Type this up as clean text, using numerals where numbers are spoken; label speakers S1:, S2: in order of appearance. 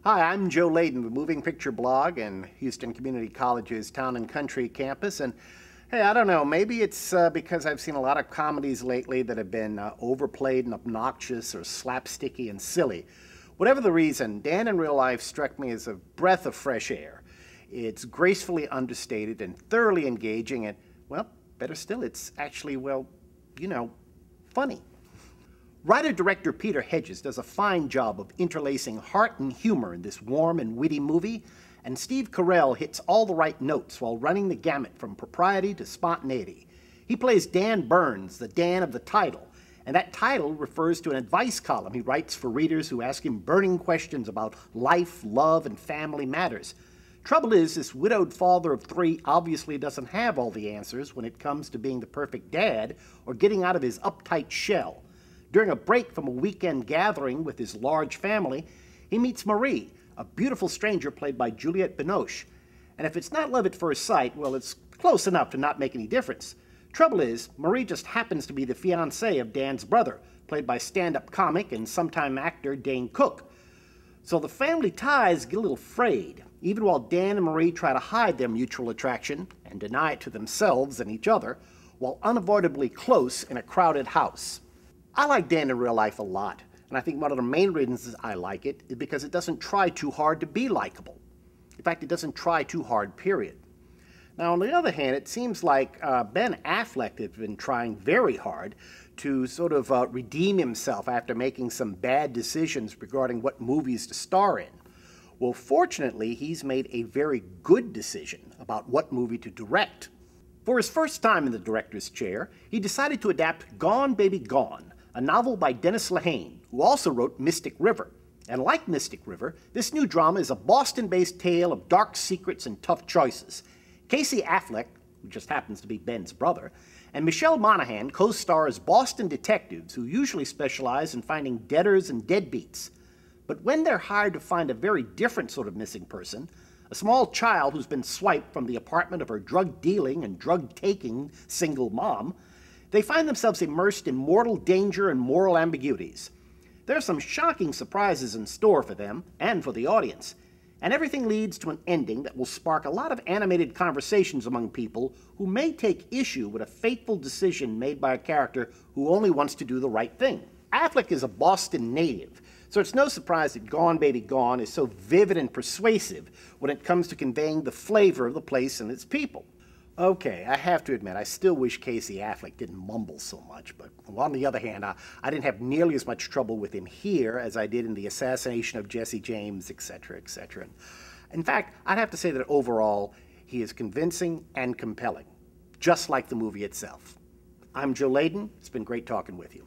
S1: Hi, I'm Joe Leydon, the Moving Picture blog and Houston Community College's Town and Country campus. And hey, I don't know, maybe it's because I've seen a lot of comedies lately that have been overplayed and obnoxious or slapsticky and silly. Whatever the reason, Dan in Real Life struck me as a breath of fresh air. It's gracefully understated and thoroughly engaging and, well, better still, it's actually, well, funny. Writer-director Peter Hedges does a fine job of interlacing heart and humor in this warm and witty movie, and Steve Carell hits all the right notes while running the gamut from propriety to spontaneity. He plays Dan Burns, the Dan of the title, and that title refers to an advice column he writes for readers who ask him burning questions about life, love, and family matters. Trouble is, this widowed father of three obviously doesn't have all the answers when it comes to being the perfect dad or getting out of his uptight shell. During a break from a weekend gathering with his large family, he meets Marie, a beautiful stranger played by Juliette Binoche. And if it's not love at first sight, well, it's close enough to not make any difference. Trouble is, Marie just happens to be the fiancée of Dan's brother, played by stand-up comic and sometime actor Dane Cook. So the family ties get a little frayed, even while Dan and Marie try to hide their mutual attraction and deny it to themselves and each other, while unavoidably close in a crowded house. I like Dan in Real Life a lot, and I think one of the main reasons I like it is because it doesn't try too hard to be likable. In fact, it doesn't try too hard, period. Now, on the other hand, it seems like Ben Affleck has been trying very hard to sort of redeem himself after making some bad decisions regarding what movies to star in. Well, fortunately, he's made a very good decision about what movie to direct. For his first time in the director's chair, he decided to adapt Gone Baby Gone, a novel by Dennis Lehane, who also wrote Mystic River. And like Mystic River, this new drama is a Boston-based tale of dark secrets and tough choices. Casey Affleck, who just happens to be Ben's brother, and Michelle Monaghan co-star as Boston detectives who usually specialize in finding deaders and deadbeats. But when they're hired to find a very different sort of missing person, a small child who's been swiped from the apartment of her drug-dealing and drug-taking single mom, they find themselves immersed in mortal danger and moral ambiguities. There are some shocking surprises in store for them and for the audience, and everything leads to an ending that will spark a lot of animated conversations among people who may take issue with a fateful decision made by a character who only wants to do the right thing. Affleck is a Boston native, so it's no surprise that Gone Baby Gone is so vivid and persuasive when it comes to conveying the flavor of the place and its people. Okay, I have to admit, I still wish Casey Affleck didn't mumble so much, but on the other hand, I didn't have nearly as much trouble with him here as I did in The Assassination of Jesse James, etc., etc. In fact, I'd have to say that overall, he is convincing and compelling, just like the movie itself. I'm Joe Leydon. It's been great talking with you.